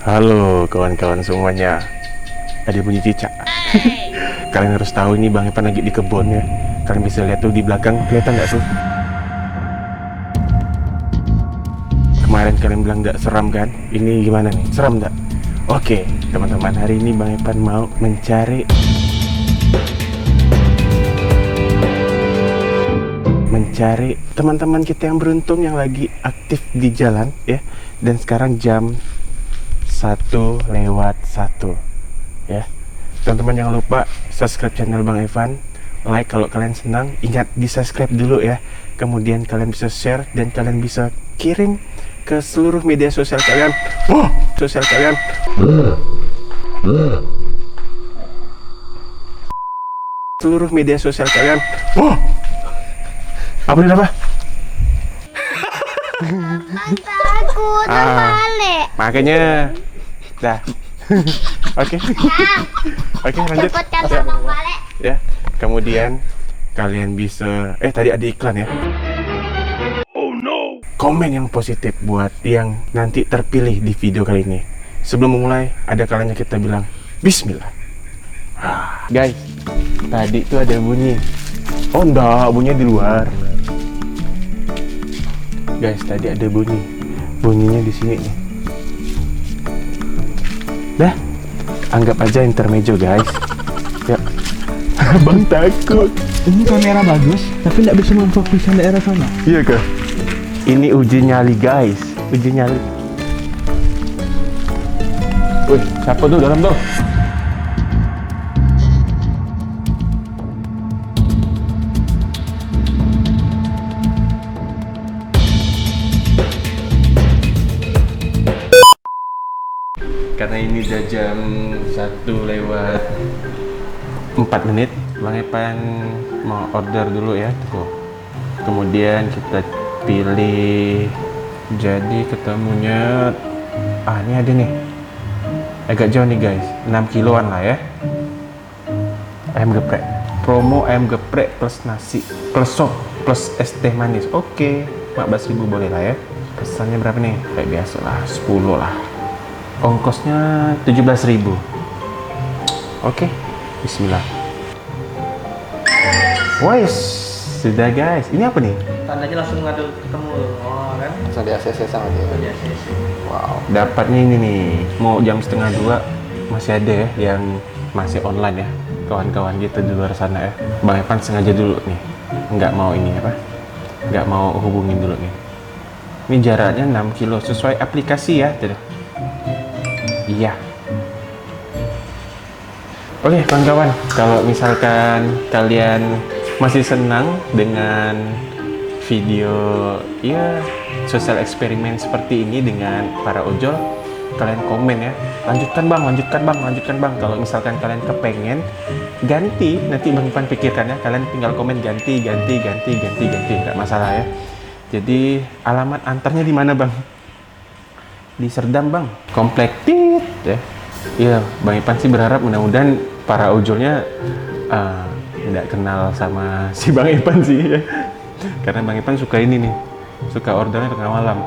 Halo kawan-kawan semuanya. Ada bunyi cicak. Kalian harus tahu ini Bang Epan lagi di kebun ya. Kalian bisa lihat tuh di belakang, kelihatan nggak tuh? Kemarin kalian bilang nggak seram kan? Ini gimana nih? Seram nggak? Oke, teman-teman, hari ini Bang Epan mau mencari teman-teman kita yang beruntung yang lagi aktif di jalan ya. Dan sekarang jam 1:01 ya. Teman-teman jangan lupa subscribe channel Bang Evan, like kalau kalian senang, ingat di subscribe dulu ya. Kemudian kalian bisa share dan kalian bisa kirim ke seluruh media sosial kalian. Seluruh media sosial kalian. Apa nih apa? Takut balik. Makanya dah. Oke. Oke, lanjut. Cepatkan sama balik. Ya. Kemudian kalian bisa tadi ada iklan ya. Oh no. Komen yang positif buat yang nanti terpilih di video kali ini. Sebelum memulai, ada kalanya kita bilang bismillah. Guys, tadi tuh ada bunyi. Oh enggak, bunyinya di luar. Guys, tadi ada bunyi. Bunyinya di sini nih. Dah, anggap aja intermezzo guys. Ya. Bang takut. Ini kamera bagus, tapi nggak bisa memfokuskan daerah sana. Iya kah? Ini uji nyali guys. Uji nyali. Wih, siapa tuh dalam tuh? Karena ini udah jam 1:04, Bang Epan mau order dulu ya tuh. Kemudian kita pilih, jadi ketemunya ini ada nih, agak jauh nih guys, 6 kiloan lah ya. Ayam geprek, promo ayam geprek plus nasi plus sop plus es teh manis. Oke, 14.000 boleh lah ya. Pesannya berapa nih? Kayak biasa lah, 10 lah. Ongkosnya 17.000. Oke, bismillah. Wes, sudah guys. Ini apa nih? Tandanya langsung ngadu ketemu, kan? Langsung di ACC sama dia. Di ACC. Wow, dapatnya ini nih. Mau jam 1:30 masih ada ya yang masih online ya. Kawan-kawan kita di luar sana ya. Bang Evan sengaja dulu nih. Nggak mau ini apa? Nggak mau hubungin dulu nih. Ini jaraknya 6 kilo sesuai aplikasi ya. Iya. Oke, kawan-kawan, kalau misalkan kalian masih senang dengan video ya sosial eksperimen seperti ini dengan para ojol, kalian komen ya. Lanjutkan bang. Kalau misalkan kalian kepengen ganti, nanti Bang Ipan pikirkan ya. Kalian tinggal komen ganti, nggak masalah ya. Jadi alamat antarnya di mana bang? Di Serdam bang, komplek tit ya. Iya, Bang Ipan sih berharap mudah-mudahan para ojolnya tidak kenal sama si Bang Ipan sih ya. Karena Bang Ipan suka ini nih, suka ordernya tengah malam.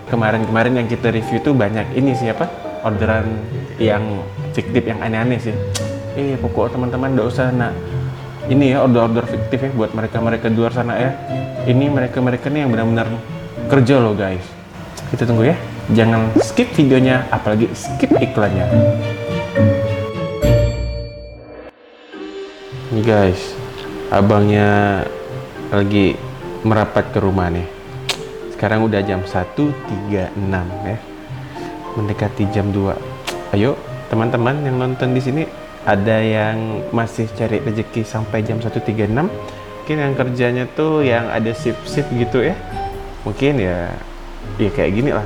Kemarin yang kita review tuh banyak ini siapa? Orderan yang fiktif, yang aneh-aneh sih. Pokok teman-teman nggak usah ini ya order-order fiktif ya buat mereka di luar sana ya. Ini mereka nih yang benar-benar kerja loh guys. Kita tunggu ya. Jangan skip videonya, apalagi skip iklannya. Nih guys, abangnya lagi merapat ke rumah nih. Sekarang udah jam 1:36 ya. Mendekati jam 2. Ayo, teman-teman yang nonton di sini, ada yang masih cari rezeki sampai jam 1:36. Mungkin yang kerjanya tuh yang ada shift gitu ya. Mungkin ya kayak gini lah.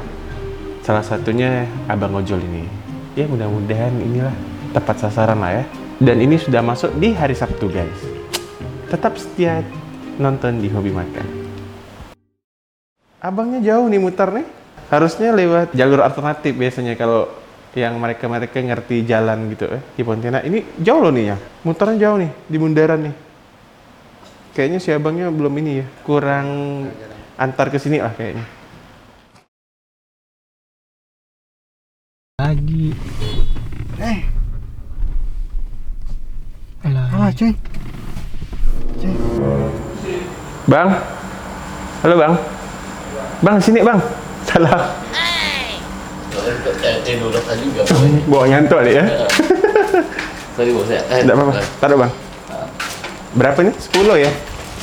Salah satunya abang ojol ini. Ya mudah-mudahan inilah tepat sasaran lah ya. Dan ini sudah masuk di hari Sabtu guys. Tetap setia nonton di Hobi Makan. Abangnya jauh nih muter nih. Harusnya lewat jalur alternatif biasanya kalau yang mereka ngerti jalan gitu di Pontianak. Ini jauh loh nih ya. Muternya jauh nih di bundaran nih. Kayaknya si abangnya belum ini ya. Kurang antar ke sini lah kayaknya. lagi. Alah. Cuy. Bang. Halo, Bang. Bang, sini, Bang. Salah. Udah tadi juga. Bawa nyantok deh ya. Tadi bos ya. Enggak apa-apa. Taruh, Bang. Berapa nih? 10 ya?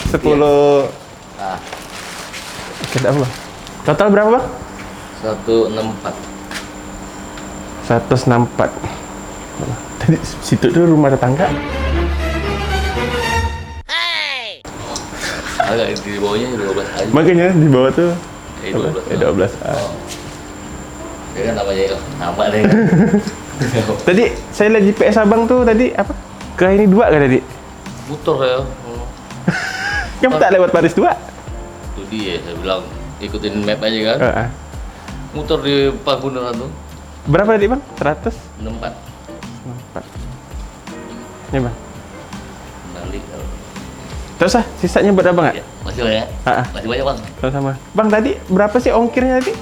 10. Ah, Tidak apa, Bang? Total berapa, Bang? 164. 164. Tadi situ tuh rumah tetangga. Agak di bawahnya 12 aja. Makanya di bawah tuh 12. 12. Oh. Ya kan namanya nama deh. Tadi saya lihat GPS Abang tuh tadi apa? Ke ini 2 kan tadi? Muter ya. Kamu tak lewat Paris 2? Itu dia, saya bilang ikutin map aja kan. Heeh. Muter di Pagunungan tuh. Berapa tadi, Bang? 100? 64. 4. Ini, Bang. Balik. Terus sisanya buat Abang Ya, nggak? masih lah ya. Ah, ah. Masih banyak bang. Sama-sama. Bang, tadi berapa sih ongkirnya tadi?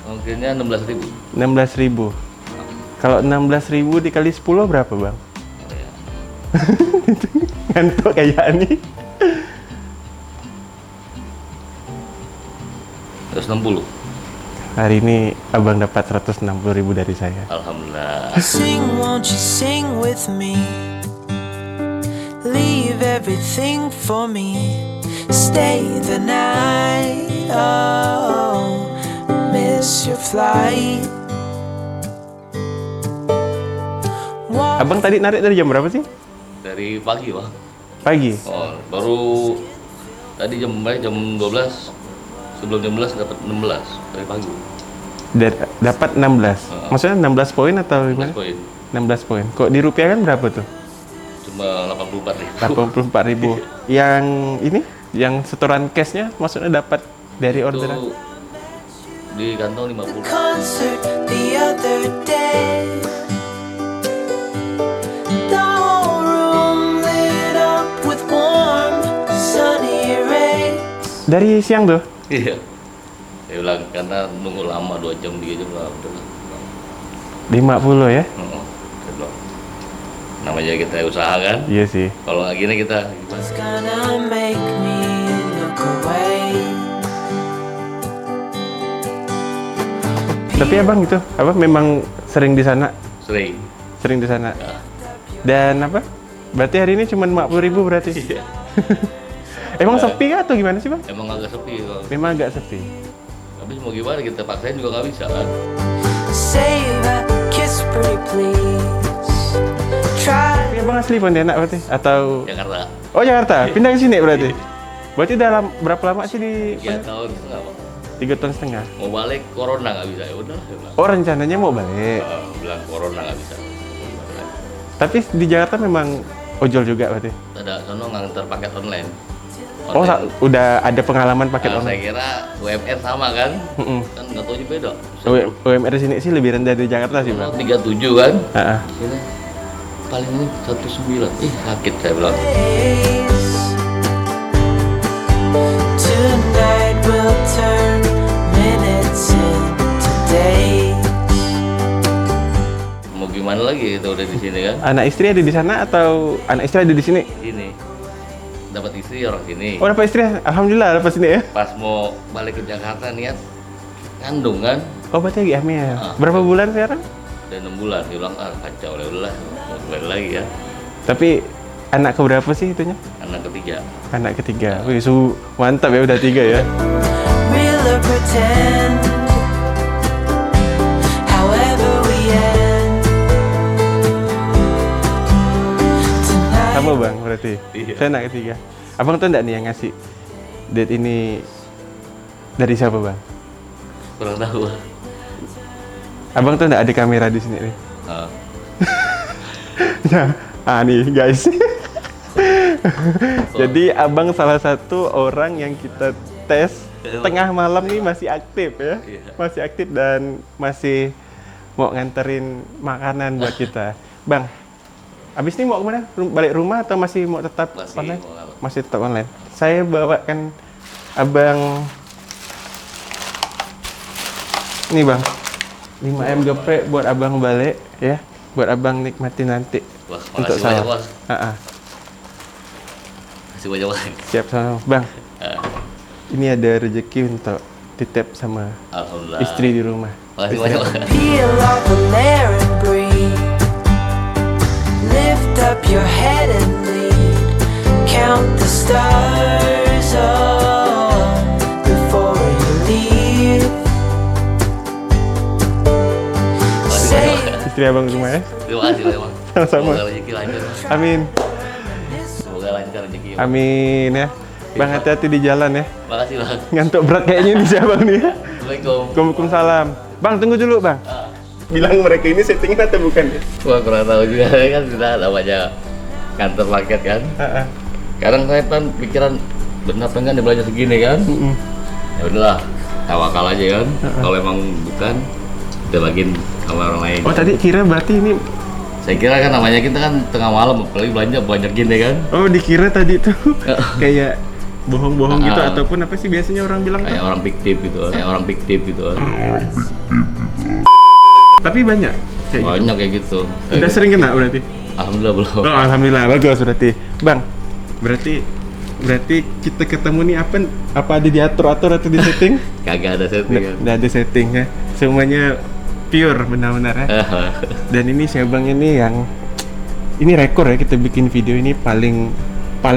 Ongkirnya 16.000. 16.000. Kalau 16.000 dikali 10 berapa, Bang? Oh, ya. Ngantuk kayak nih. 160. Hari ini Abang dapat 160.000 dari saya. Alhamdulillah. Sing, won't you sing with me? Leave everything for me. Stay the night. Oh, miss your flight. Abang tadi narik dari jam berapa sih? Dari pagi bang. Pagi. Oh, baru tadi jam 12. Sebelum jam 11 dapat 16 dari pagi. Dapat 16. Maksudnya 16 poin atau 16 gimana? poin. 16 poin. Kok di rupiah kan berapa tuh? Cuma 84.000. 84.000. Yang ini, yang setoran cashnya maksudnya dapat dari orderan. Itu di kantong 50. Concert the other day. The whole room lit up with warm, sunny rays. Dari siang tuh? Iya. Saya bilang karena nunggu lama 2 jam 3 jam lah udah lah. 50 ya? Saya bilang, namanya kita usaha kan. Iya sih. Kalau nggak gini kita gimana? It's gonna make me look away. Tapi Abang itu, apa memang sering di sana? Sering. Sering di sana. Ya. Dan apa? Berarti hari ini cuma 50.000 berarti? Iya. Emang sepi kah atau gimana sih, Bang? Emang agak sepi kalau. Memang agak sepi. Tapi mau gimana kita paksain juga nggak bisa kan. Save a kiss, pretty please. Try. Tapi Abang asli Pontianak berarti? Atau... Jakarta. Oh, Jakarta? Pindah ke sini berarti? Berarti udah berapa lama sih di... 3 tahun setengah Bang. 3 tahun setengah. Mau balik corona nggak bisa ya udah. Saya bilang. Oh, rencananya mau balik. Bilang corona nggak bisa. Mau gimana? Tapi di Jakarta memang ojol juga berarti? Ada sono nganter paket online. Oh, udah ada pengalaman paket Saya online? kira UMR sama kan? Mm-mm. Kan nggak tahu juga beda. UMR di sini sih lebih rendah dari Jakarta sih, Bang. 37 kan? Heeh. Sini paling ini 19. Ih sakit saya bilang. Tonight will turn minutes into days. Mau gimana lagi itu udah di sini kan? Anak istri ada di sana atau anak istri ada di sini? Sini dapat istri orang sini. Oh, dapat istri. Alhamdulillah dapat sini ya. Pas mau balik ke Jakarta niat kandung kan? Oh, berarti lagi hamil. Ah. Berapa bulan sekarang? Udah 6 bulan. Dia bilang kacau udahlah mau kembali lagi ya. Tapi anak keberapa sih itunya? Anak ketiga. Anak ketiga. Wih, mantap ya udah 3 ya. Real or pretend. However we end. Tonight. Sama Bang berarti. Iya. Saya anak ketiga. Abang tuh enggak nih yang ngasih date ini dari siapa, Bang? Kurang tahu. Abang tuh enggak ada kamera di sini nih. Ah, Ya, nih guys. Jadi Abang salah satu orang yang kita tes tengah malam nih masih aktif ya. Iya. Masih aktif dan masih mau nganterin makanan buat kita. Bang, abis ini mau kemana? Balik rumah atau masih mau tetap Masih online? mau apa? Masih tetap online. Saya bawakan Abang. Nih Bang, 5 ayam geprek buat abang balik ya. Buat abang nikmati nanti. Wah, Untuk makasih banyak, saya. Bos. Makasih banyak, Bos. Siap sama bang. Ah, Ini ada rezeki untuk titip sama Alhamdulillah. istri di rumah. Makasih banyak, Bos. Peel off a layer and breathe. Lift up your head and lead. Count the stars on before you leave. Say Istri abang di rumah ya. Terima kasih banyak, Bos. Sama-sama. Semoga rezeki lancar, Bos. Amin. Semoga lancar rezeki. Bos. Amin ya. Bang hati-hati di jalan ya. Makasih, Bang. Ngantuk berat kayaknya di abang nih ya. Assalamualaikum. Waalaikumsalam. Bang tunggu dulu bang. Bilang mereka ini settingan atau bukan ya? Wah, kurang tahu juga kan sudah namanya kantor paket kan. Kadang saya kan pikiran benar apa enggak dia belanja segini kan. Ya udahlah, tawakal aja kan. Kalau emang bukan, kita bagiin sama orang lain. Oh tadi kira berarti ini. Saya kira kan namanya kita kan tengah malam, apalagi belanja banyak gini kan. Oh dikira tadi tuh kayak bohong-bohong gitu Ah. ataupun apa sih biasanya orang bilang tuh? Kayak orang fiktif gitu, kayak orang fiktif gitu. Tapi banyak. Kayak gitu. Banyak kayak gitu. Udah sering kena berarti? Alhamdulillah belum. Oh alhamdulillah bagus berarti. Bang, berarti kita ketemu nih apa ada diatur-atur atau di setting? Kagak ada settingan. Udah ada setting ya. Semuanya pure benar-benar ya. Dan ini si abang ini yang ini rekor ya, kita bikin video ini paling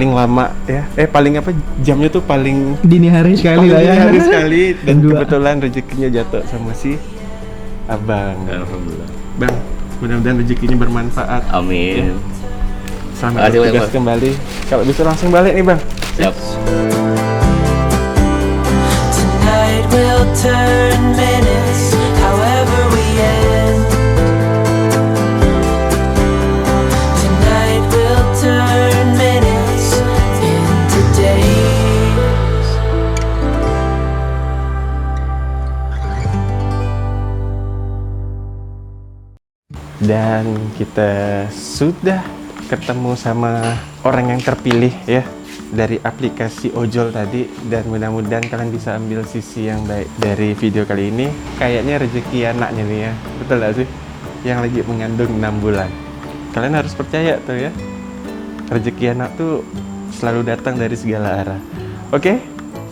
lama ya. Paling apa jamnya tuh paling Dini hari sekali lah ya. hari sekali dan Dua. kebetulan rezekinya jatuh sama si abang. Alhamdulillah. Bang, mudah-mudahan rezekinya bermanfaat. Amin. Selamat Makasih banyak, bertugas Bang. kembali. Kalau bisa langsung balik nih bang. Siap. tonight we'll turn minutes however we end. Tonight we'll turn minutes into days. Dan kita sudah ketemu sama orang yang terpilih ya dari aplikasi ojol tadi, dan mudah-mudahan kalian bisa ambil sisi yang baik dari video kali ini. Kayaknya rezeki anaknya nih ya, betul gak sih? Yang lagi mengandung 6 bulan. Kalian harus percaya tuh ya, rezeki anak tuh selalu datang dari segala arah. Oke,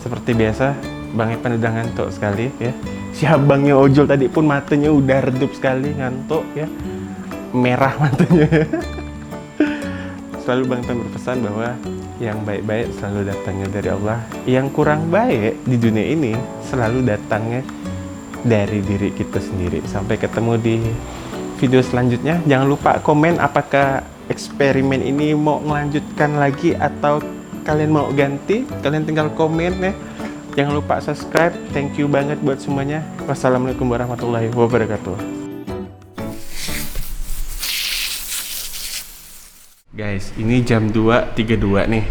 seperti biasa Bang Epan udah ngantuk sekali ya. Si abangnya ojol tadi pun matanya udah redup sekali, ngantuk ya, merah matanya. Selalu Bang Epan berpesan bahwa yang baik-baik selalu datangnya dari Allah, yang kurang baik di dunia ini selalu datangnya dari diri kita sendiri. Sampai ketemu di video selanjutnya. Jangan lupa komen apakah eksperimen ini mau melanjutkan lagi atau kalian mau ganti. Kalian tinggal komen ya. Jangan lupa subscribe. Thank you banget buat semuanya. Wassalamualaikum warahmatullahi wabarakatuh. Guys, ini jam 2.32 nih.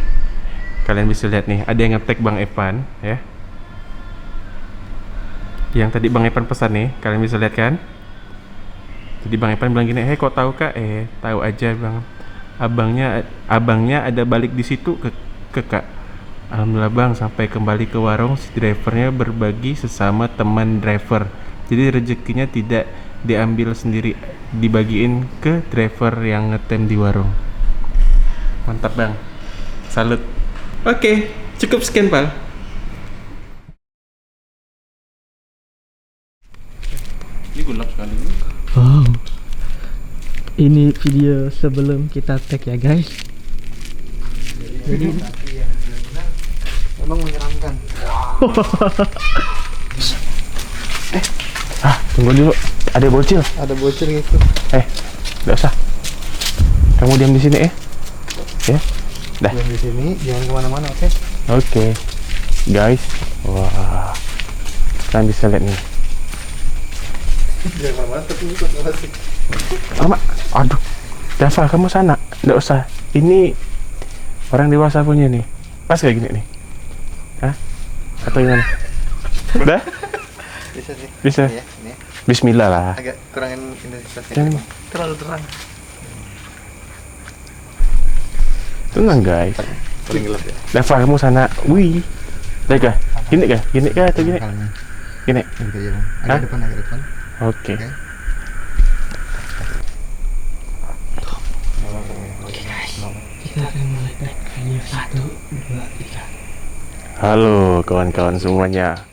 Kalian bisa lihat nih, ada yang nge-tag Bang Epan ya. Yang tadi Bang Epan pesan nih, kalian bisa lihat kan? Jadi Bang Epan bilang gini, kok tahu Kak? Tahu aja Bang. Abangnya ada balik di situ ke Kak. Alhamdulillah Bang, sampai kembali ke warung, si drivernya berbagi sesama teman driver. Jadi rezekinya tidak diambil sendiri, dibagiin ke driver yang ngetem di warung. Mantap Bang, salut. Oke, cukup sekian Pal. Ini gelap sekali. Wow. Ini video sebelum kita tag ya guys. Jadi Emang menyeramkan. Tunggu dulu, ada bocil. Ada bocil gitu. Nggak usah. Kamu diam di sini ya. Dah. Yang di sini jangan kemana-mana, oke? Oke. Guys, wah. Kalian bisa lihat nih. Jangan kemana-mana tapi ikut ngasih. Alamak, aduh. Dava, kamu sana. Nggak usah. Ini orang dewasa punya nih. Pas kayak gini nih. Hah? Atau gimana? Udah? Bisa sih. Bisa. Iya, ini. Bismillah lah. Agak kurangin intensitasnya. Jangan. Terlalu terang. Tenang guys. Paling gelap ya. Dava, kamu sana. Wih. Lihat kah? Gini kah? Gini kah atau gini? Kalanya. Gini. Gitu aja, Bang. Hah? Agak depan. Oke. Kita akan mulai take video 1, 2, 3. Halo kawan-kawan semuanya.